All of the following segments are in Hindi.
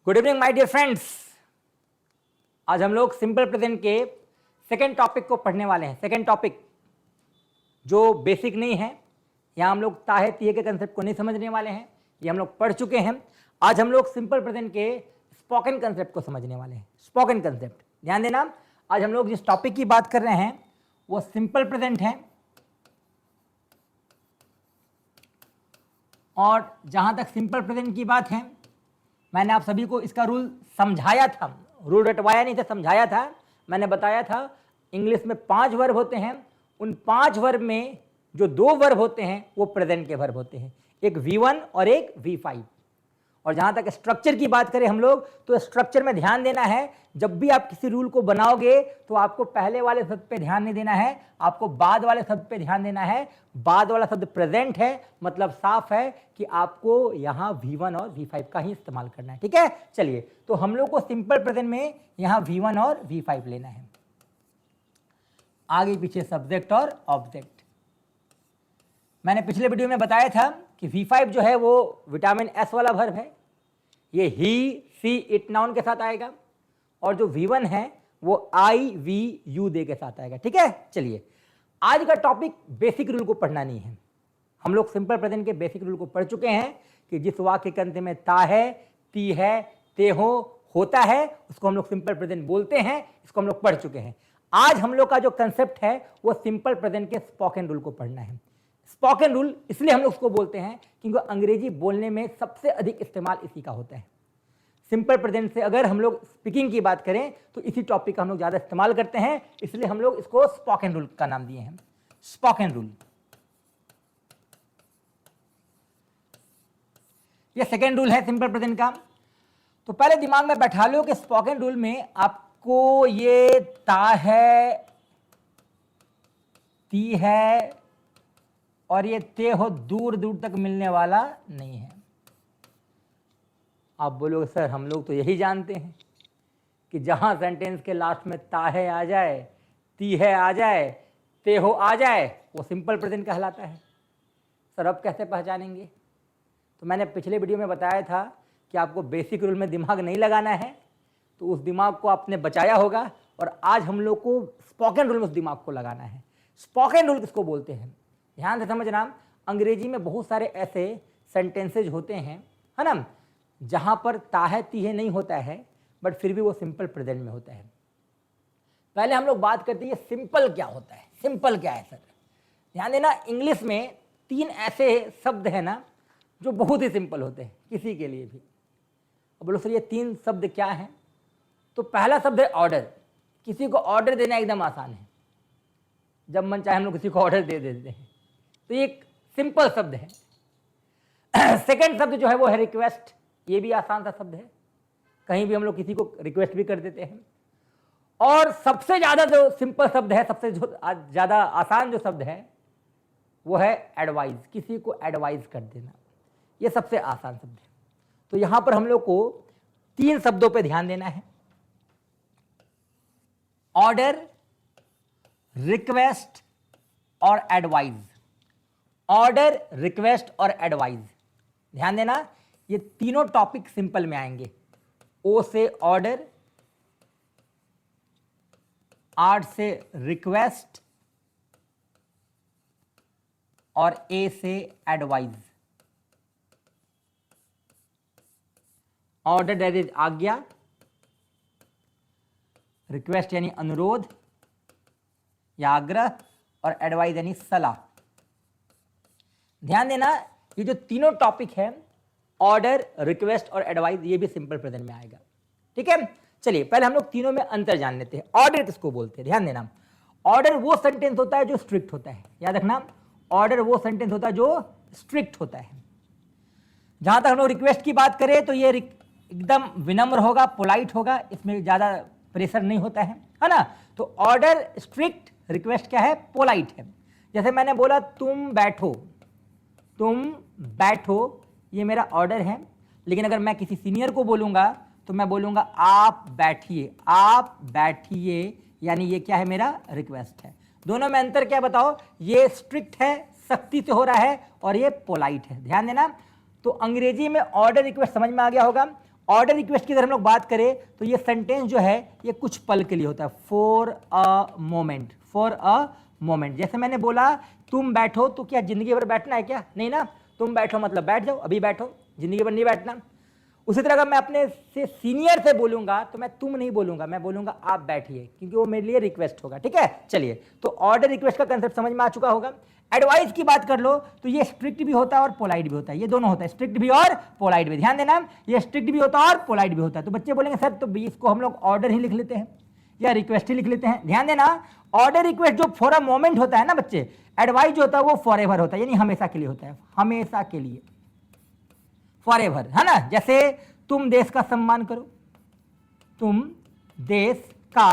Good evening my dear friends. आज हम लोग सिंपल प्रेजेंट के सेकेंड टॉपिक को पढ़ने वाले हैं। सेकेंड टॉपिक जो बेसिक नहीं है, यहाँ हम लोग ताहे तिहे के कंसेप्ट को नहीं समझने वाले हैं, ये हम लोग पढ़ चुके हैं। आज हम लोग सिंपल प्रेजेंट के स्पोकन कंसेप्ट को समझने वाले हैं। स्पोकन कंसेप्ट ध्यान देना, आज हम लोग जिस टॉपिक की बात कर रहे हैं वो सिंपल प्रेजेंट है। और जहाँ तक सिंपल प्रेजेंट की बात है, मैंने आप सभी को इसका रूल समझाया था, रूल रटवाया नहीं था, समझाया था। मैंने बताया था इंग्लिश में 5 वर्ब होते हैं, उन 5 वर्ब में जो 2 वर्ब होते हैं वो प्रेजेंट के वर्ब होते हैं, एक V1 और एक V5। और जहाँ तक स्ट्रक्चर की बात करें हम लोग, तो स्ट्रक्चर में ध्यान देना है, जब भी आप किसी रूल को बनाओगे तो आपको पहले वाले शब्द पे ध्यान नहीं देना है, आपको बाद वाले शब्द पे ध्यान देना है। बाद वाला शब्द प्रेजेंट है, मतलब साफ है कि आपको यहाँ V1 और V5 का ही इस्तेमाल करना है। ठीक है, चलिए, तो हम लोग को सिंपल प्रेजेंट में यहाँ V1 और V5 लेना है, आगे पीछे सब्जेक्ट और ऑब्जेक्ट। मैंने पिछले वीडियो में बताया था कि V5 जो है वो विटामिन S वाला वर्ब है, ये ही सी इट नाउन के साथ आएगा, और जो V1 है वो आई वी यू दे के साथ आएगा। ठीक है, चलिए, आज का टॉपिक बेसिक रूल को पढ़ना नहीं है। हम लोग सिंपल प्रेजेंट के बेसिक रूल को पढ़ चुके हैं कि जिस वाक्य के अंत में ता है, ती है, ते हो होता है, उसको हम लोग सिंपल प्रेजेंट बोलते हैं। इसको हम लोग पढ़ चुके हैं। आज हम लोग का जो कंसेप्ट है वो सिंपल प्रेजेंट के स्पोकन रूल को पढ़ना है। स्पोकन रूल इसलिए हम लोग उसको बोलते हैं क्योंकि अंग्रेजी बोलने में सबसे अधिक इस्तेमाल इसी का होता है। सिंपल प्रेजेंट से अगर हम लोग स्पीकिंग की बात करें तो इसी टॉपिक का हम लोग ज़्यादा इस्तेमाल करते हैं, इसलिए हम लोग इसको स्पोकन रूल का नाम दिए हैं। स्पोकन रूल, ये सेकेंड रूल है सिंपल प्रेजेंट का। तो पहले दिमाग में बैठा लो कि स्पोकन रूल में आपको ये ता है, ती है और ये ते हो दूर दूर तक मिलने वाला नहीं है। आप बोलोगे सर हम लोग तो यही जानते हैं कि जहां सेंटेंस के लास्ट में ता है आ जाए, ती है आ जाए, ते हो आ जाए, वो सिंपल प्रेजेंट कहलाता है। सर अब कैसे पहचानेंगे? तो मैंने पिछले वीडियो में बताया था कि आपको बेसिक रूल में दिमाग नहीं लगाना है, तो उस दिमाग को आपने बचाया होगा, और आज हम लोग को स्पोकन रूल में उस दिमाग को लगाना है। स्पोकन रूल किसको बोलते हैं? ध्यान से समझना, अंग्रेजी में बहुत सारे ऐसे सेंटेंसेज होते हैं, है ना, जहाँ पर ताहे तीहे नहीं होता है, बट फिर भी वो सिंपल प्रेजेंट में होता है। पहले हम लोग बात करते हैं सिंपल क्या होता है। सिंपल क्या है सर? ध्यान देना, इंग्लिश में 3 ऐसे शब्द हैं ना जो बहुत ही सिंपल होते हैं किसी के लिए भी। अब बोलो सर ये 3 शब्द क्या हैं? तो पहला शब्द है ऑर्डर। किसी को ऑर्डर देना एकदम आसान है, जब मन चाहे हम लोग किसी को ऑर्डर दे देते हैं, तो ये एक सिंपल शब्द है। सेकंड शब्द जो है वो है रिक्वेस्ट। ये भी आसान सा शब्द है, कहीं भी हम लोग किसी को रिक्वेस्ट भी कर देते हैं। और सबसे ज़्यादा जो सिंपल शब्द है, सबसे जो ज़्यादा आसान जो शब्द है वो है एडवाइज। किसी को एडवाइज कर देना, ये सबसे आसान शब्द है। तो यहाँ पर हम लोग को 3 शब्दों पे ध्यान देना है, ऑर्डर, रिक्वेस्ट और एडवाइज। ऑर्डर, रिक्वेस्ट और एडवाइज, ध्यान देना, ये तीनों टॉपिक सिंपल में आएंगे। ओ से ऑर्डर, आर से रिक्वेस्ट और ए से एडवाइज। ऑर्डर दैट इज आज्ञा, रिक्वेस्ट यानी अनुरोध या आग्रह, और एडवाइज यानी सलाह। ध्यान देना, ये जो तीनों टॉपिक है, ऑर्डर, रिक्वेस्ट और एडवाइस, ये भी सिंपल प्रेजेंट में आएगा। ठीक है, चलिए पहले हम लोग तीनों में अंतर जान लेते हैं। ऑर्डर किसको बोलते हैं? ध्यान देना, ऑर्डर वो सेंटेंस होता है जो स्ट्रिक्ट होता है। याद रखना, ऑर्डर वो सेंटेंस होता है जो स्ट्रिक्ट होता है। जहां तक हम लोग रिक्वेस्ट की बात करें तो ये एकदम विनम्र होगा, पोलाइट होगा, इसमें ज़्यादा प्रेशर नहीं होता है ना। तो ऑर्डर स्ट्रिक्ट, रिक्वेस्ट क्या है? पोलाइट है। जैसे मैंने बोला तुम बैठो, तुम बैठो, ये मेरा ऑर्डर है। लेकिन अगर मैं किसी सीनियर को बोलूँगा तो मैं बोलूँगा आप बैठिए, आप बैठिए, यानी ये क्या है? मेरा रिक्वेस्ट है। दोनों में अंतर क्या बताओ? ये स्ट्रिक्ट है, सख्ती से हो रहा है, और ये पोलाइट है। ध्यान देना, तो अंग्रेजी में ऑर्डर रिक्वेस्ट समझ में आ गया होगा। ऑर्डर रिक्वेस्ट की अगर हम लोग बात करें तो ये सेंटेंस जो है ये कुछ पल के लिए होता है, for a moment, for a moment. जैसे मैंने बोला तुम बैठो, तो क्या जिंदगी भर बैठना है क्या? नहीं ना, तुम बैठो मतलब बैठ जाओ, अभी बैठो, जिंदगी भर नहीं बैठना। उसी तरह अगर मैं अपने से सीनियर से बोलूंगा तो मैं तुम नहीं बोलूंगा, मैं बोलूंगा आप बैठिए, क्योंकि वो मेरे लिए रिक्वेस्ट होगा। ठीक है, चलिए, तो ऑर्डर रिक्वेस्ट का कंसेप्ट समझ में आ चुका होगा। एडवाइस की बात कर लो तो ये स्ट्रिक्ट भी होता है और पोलाइट भी होता है, ये दोनों होता है, स्ट्रिक्ट भी और पोलाइट भी। ध्यान देना, ये स्ट्रिक्ट भी होता है और पोलाइट भी होता है। तो बच्चे बोलेंगे सर तो इसको हम लोग ऑर्डर ही लिख लेते हैं या रिक्वेस्ट ही लिख लेते हैं। ध्यान देना, ऑर्डर रिक्वेस्ट जो फॉर अ मोमेंट होता है ना बच्चे, एडवाइस जो होता है वो फॉर एवर होता है, यानी हमेशा के लिए होता है, हमेशा के लिए, फॉर एवर, है ना। जैसे तुम देश का सम्मान करो, तुम देश का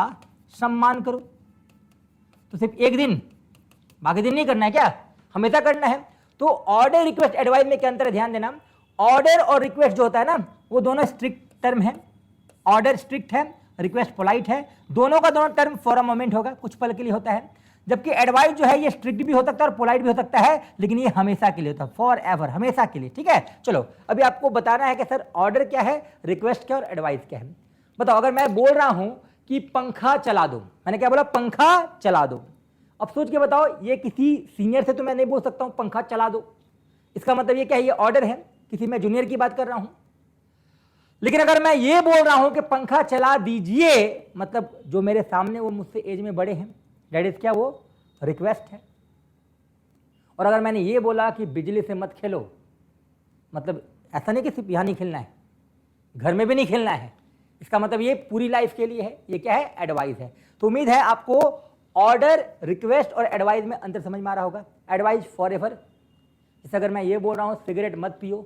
सम्मान करो, तो सिर्फ एक दिन, बाकी दिन नहीं करना है क्या, हमेशा करना है। तो ऑर्डर रिक्वेस्ट एडवाइस में क्या अंतर है, ध्यान देना। ऑर्डर और रिक्वेस्ट जो होता है ना वो दोनों स्ट्रिक्ट टर्म है, ऑर्डर स्ट्रिक्ट है, रिक्वेस्ट पोलाइट है, दोनों का दोनों टर्म फॉर अ मोमेंट होगा, कुछ पल के लिए होता है। जबकि एडवाइस जो है ये स्ट्रिक्ट भी हो सकता है और पोलाइट भी हो सकता है, लेकिन ये हमेशा के लिए होता है, फॉर एवर, हमेशा के लिए। ठीक है, चलो अभी आपको बताना है कि सर ऑर्डर क्या है, रिक्वेस्ट क्या और एडवाइस क्या है। बताओ, अगर मैं बोल रहा हूं कि पंखा चला दो, मैंने क्या बोला, पंखा चला दो। अब सोच के बताओ, ये किसी सीनियर से तो मैं नहीं बोल सकता हूं पंखा चला दो, इसका मतलब ये क्या है, ये ऑर्डर है, किसी मैं जूनियर की बात कर रहा हूं। लेकिन अगर मैं ये बोल रहा हूं कि पंखा चला दीजिए, मतलब जो मेरे सामने वो मुझसे एज में बड़े हैं, दैट इज क्या, वो रिक्वेस्ट है। और अगर मैंने ये बोला कि बिजली से मत खेलो, मतलब ऐसा नहीं कि सिर्फ यहां नहीं खेलना है, घर में भी नहीं खेलना है, इसका मतलब ये पूरी लाइफ के लिए है, ये क्या है, एडवाइस है। तो उम्मीद है आपको ऑर्डर, रिक्वेस्ट और एडवाइस में अंतर समझ में आ रहा होगा। एडवाइस फॉर एवर, जैसे अगर मैं ये बोल रहा हूं सिगरेट मत पियो,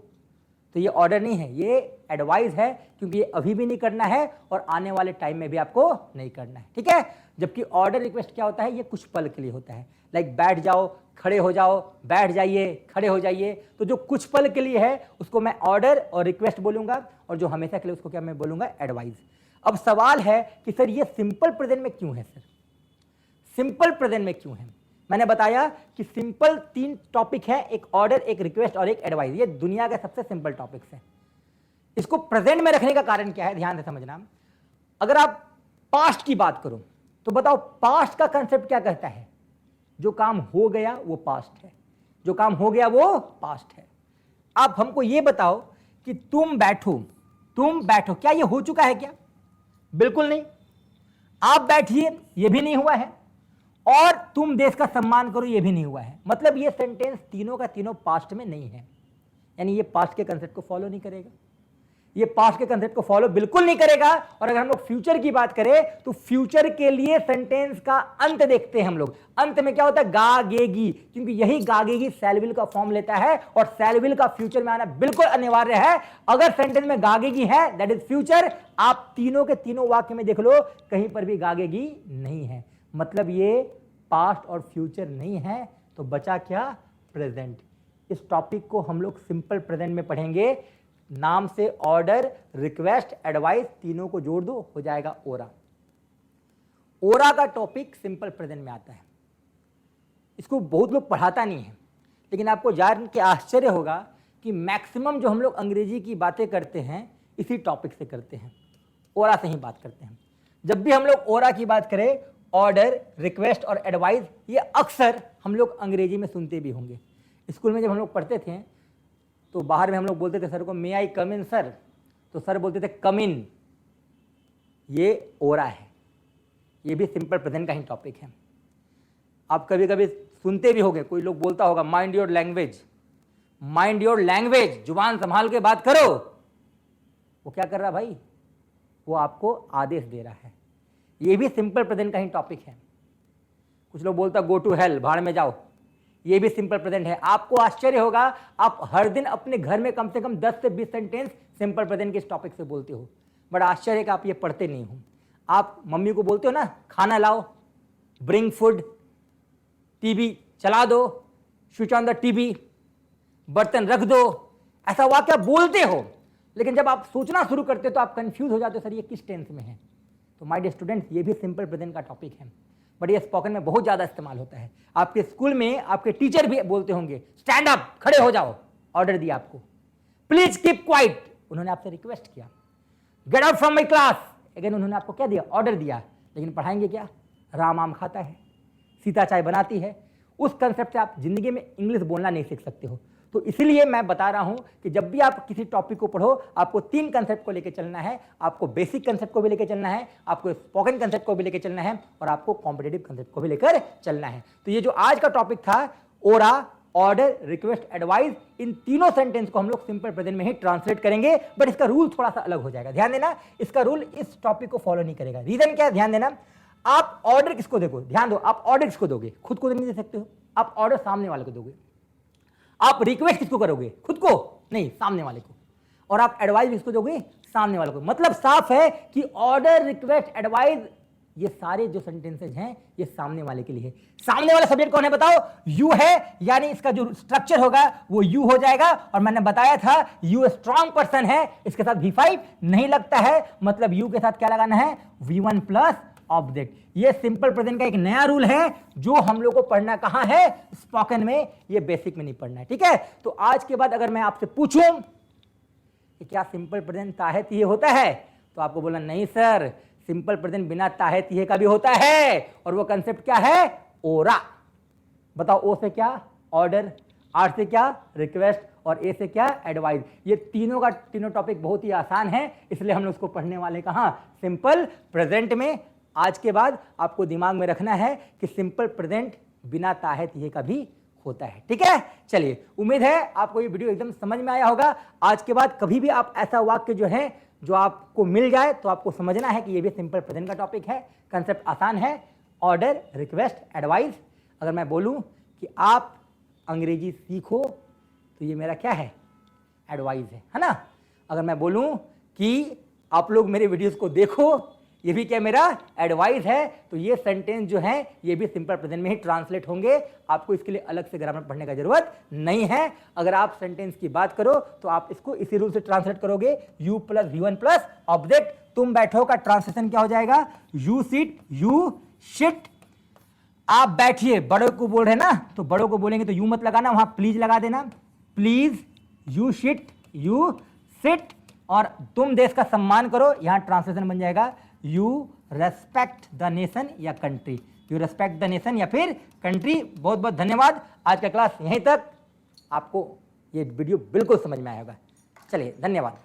तो ये ऑर्डर नहीं है, ये एडवाइस है, क्योंकि ये अभी भी नहीं करना है और आने वाले टाइम में भी आपको नहीं करना है। ठीक है, जबकि ऑर्डर रिक्वेस्ट क्या होता है, ये कुछ पल के लिए होता है, लाइक बैठ जाओ, खड़े हो जाओ, बैठ जाइए, खड़े हो जाइए। तो जो कुछ पल के लिए है उसको मैं ऑर्डर और रिक्वेस्ट बोलूंगा, और जो हमेशा के लिए उसको क्या मैं बोलूंगा, एडवाइस। अब सवाल है कि सर ये सिंपल प्रेजेंट में क्यों है, सर सिंपल प्रेजेंट में क्यों है। मैंने बताया कि सिंपल 3 टॉपिक है, एक ऑर्डर, एक रिक्वेस्ट और एक एडवाइस, ये दुनिया के सबसे सिंपल टॉपिक्स हैं। इसको प्रेजेंट में रखने का कारण क्या है, ध्यान से समझना। अगर आप पास्ट की बात करो तो बताओ पास्ट का कंसेप्ट क्या कहता है, जो काम हो गया वो पास्ट है, जो काम हो गया वो पास्ट है। आप हमको ये बताओ कि तुम बैठो, तुम बैठो, क्या ये हो चुका है क्या? बिल्कुल नहीं। आप बैठिए, ये भी नहीं हुआ है, और तुम देश का सम्मान करो, ये भी नहीं हुआ है। मतलब ये सेंटेंस तीनों का तीनों पास्ट में नहीं है, यानी ये पास्ट के कंसेप्ट को फॉलो नहीं करेगा, ये पास्ट के कंसेप्ट को फॉलो बिल्कुल नहीं करेगा। और अगर हम लोग फ्यूचर की बात करें तो फ्यूचर के लिए सेंटेंस का अंत देखते हैं हम लोग। अंत में क्या होता है, गागेगी, क्योंकि यही गागेगी सेल का फॉर्म लेता है, और सेल का फ्यूचर में आना बिल्कुल अनिवार्य है। अगर सेंटेंस में गागेगी है, दैट इज फ्यूचर। आप तीनों के तीनों वाक्य में देख लो, कहीं पर भी गागेगी नहीं है, मतलब ये पास्ट और फ्यूचर नहीं है। तो बचा क्या, प्रेजेंट। इस टॉपिक को हम लोग सिंपल प्रेजेंट में पढ़ेंगे। नाम से ऑर्डर, रिक्वेस्ट, एडवाइस तीनों को जोड़ दो, हो जाएगा ओरा। ओरा का टॉपिक सिंपल प्रेजेंट में आता है। इसको बहुत लोग पढ़ाता नहीं है, लेकिन आपको जान के आश्चर्य होगा कि मैक्सिमम जो हम लोग अंग्रेजी की बातें करते हैं इसी टॉपिक से करते हैं, ओरा से ही बात करते हैं। जब भी हम लोग ओरा की बात करें, ऑर्डर, रिक्वेस्ट और एडवाइस, ये अक्सर हम लोग अंग्रेजी में सुनते भी होंगे। स्कूल में जब हम लोग पढ़ते थे तो बाहर में हम लोग बोलते थे सर को, मे आई कम इन सर, तो सर बोलते थे कम इन, ये ओरा है, ये भी सिंपल प्रेजेंट का ही टॉपिक है। आप कभी कभी सुनते भी होंगे, कोई लोग बोलता होगा mind your language, mind your language, जुबान संभाल के बात करो। वो क्या कर रहा भाई, वो आपको आदेश दे रहा है। ये भी सिंपल प्रेजेंट का ही टॉपिक है। कुछ लोग बोलता गो टू हेल, भाड़ में जाओ, ये भी सिंपल प्रेजेंट है। आपको आश्चर्य होगा, आप हर दिन अपने घर में कम से कम 10 से 20 सेंटेंस सिंपल प्रेजेंट के इस टॉपिक से बोलते हो। बड़ा आश्चर्य है कि आप ये पढ़ते नहीं हो। आप मम्मी को बोलते हो ना, खाना लाओ, ब्रिंग फूड, टीवी चला दो, स्विच ऑन द टीवी, बर्तन रख दो, ऐसा वाक्य बोलते हो, लेकिन जब आप सोचना शुरू करते हो तो आप कंफ्यूज हो जाते हो, सर ये किस टेंस में है। तो माय डियर स्टूडेंट्स, ये भी सिंपल प्रेजेंट का टॉपिक है, बट ये स्पोकन में बहुत ज़्यादा इस्तेमाल होता है। आपके स्कूल में आपके टीचर भी बोलते होंगे स्टैंड अप, खड़े हो जाओ, ऑर्डर दिया आपको, प्लीज कीप क्वाइट, उन्होंने आपसे रिक्वेस्ट किया। Get out from my class. Again उन्होंने आपको क्या दिया, ऑर्डर दिया, लेकिन पढ़ाएंगे क्या, राम आम खाता है, सीता चाय बनाती है। उस कंसेप्ट से आप जिंदगी में इंग्लिश बोलना नहीं सीख सकते हो। तो इसलिए मैं बता रहा हूं कि जब भी आप किसी टॉपिक को पढ़ो, आपको 3 कंसेप्ट को लेकर चलना है। आपको बेसिक कंसेप्ट को भी लेकर चलना है, आपको स्पोकन कंसेप्ट को भी लेकर चलना है, और आपको कॉम्पिटेटिव कंसेप्ट को भी लेकर चलना है। तो ये जो आज का टॉपिक था, ओरा, ऑर्डर, रिक्वेस्ट, एडवाइस, इन तीनों सेंटेंस को हम लोग सिंपल प्रेजेंट में ही ट्रांसलेट करेंगे, बट इसका रूल थोड़ा सा अलग हो जाएगा। ध्यान देना, इसका रूल इस टॉपिक को फॉलो नहीं करेगा। रीजन क्या है, ध्यान देना। आप ऑर्डर किसको देखो, ध्यान दो, आप ऑर्डर किसको दोगे, खुद को नहीं दे सकते हो, आप ऑर्डर सामने वाले को दोगे। आप रिक्वेस्ट किसको करोगे, खुद को नहीं, सामने वाले को। और आप एडवाइस किसको दोगे, सामने वाले को। मतलब साफ है कि ऑर्डर, रिक्वेस्ट, एडवाइस, ये सारे जो सेंटेंसेज हैं ये सामने वाले के लिए है। सामने वाला सब्जेक्ट कौन है बताओ, यू है, यानी इसका जो स्ट्रक्चर होगा वो यू हो जाएगा। और मैंने बताया था यू स्ट्रॉन्ग पर्सन है, इसके साथ V5 नहीं लगता है, मतलब यू के साथ क्या लगाना है, V1 प्लस ऑब्जेक्ट। ये सिंपल प्रेजेंट का एक नया रूल है जो हम लोग को पढ़ना कहां है, स्पोकन में, ये बेसिक में नहीं पढ़ना है, ठीक है। तो आज के बाद अगर मैं आपसे पूछूं कि क्या सिंपल प्रेजेंट ताहे तिहे होता है, तो आपको बोलना नहीं सर, सिंपल प्रेजेंट बिना ताहे तिहे का भी होता है। और वो कंसेप्ट क्या है, ओरा। बताओ, ओ से क्या, ऑर्डर, आर से क्या, रिक्वेस्ट, और ए से क्या, एडवाइस। ये तीनों का तीनों टॉपिक बहुत ही आसान है, इसलिए हम लोग उसको पढ़ने वाले कहां, सिंपल प्रेजेंट में। आज के बाद आपको दिमाग में रखना है कि सिंपल प्रेजेंट बिना ताहे तिहे का भी होता है, ठीक है। चलिए, उम्मीद है आपको ये वीडियो एकदम समझ में आया होगा। आज के बाद कभी भी आप ऐसा वाक्य जो है जो आपको मिल जाए तो आपको समझना है कि ये भी सिंपल प्रेजेंट का टॉपिक है। कंसेप्ट आसान है, ऑर्डर, रिक्वेस्ट, एडवाइस। अगर मैं बोलूं कि आप अंग्रेजी सीखो तो ये मेरा क्या है, एडवाइस है ना। अगर मैं बोलूं कि आप लोग मेरे वीडियोस को देखो, ये भी क्या मेरा एडवाइस है। तो ये सेंटेंस जो है ये भी सिंपल प्रेजेंट में ही ट्रांसलेट होंगे। आपको इसके लिए अलग से ग्रामर पढ़ने का जरूरत नहीं है। अगर आप सेंटेंस की बात करो तो आप इसको इसी रूल से ट्रांसलेट करोगे, you plus V1 plus object. तुम बैठो का ट्रांसलेशन क्या हो जाएगा, यू सिट, यू शिट। आप बैठिए, बड़ों को बोल रहे ना, तो बड़ों को बोलेंगे तो यू मत लगाना, वहां प्लीज लगा देना, please, you shit, you sit. और तुम देश का सम्मान करो, यहां ट्रांसलेशन बन जाएगा यू रेस्पेक्ट द नेशन या country, you respect the nation या फिर कंट्री। बहुत बहुत धन्यवाद। आज का क्लास यहीं तक। आपको ये वीडियो बिल्कुल समझ में आया होगा। चलिए, धन्यवाद।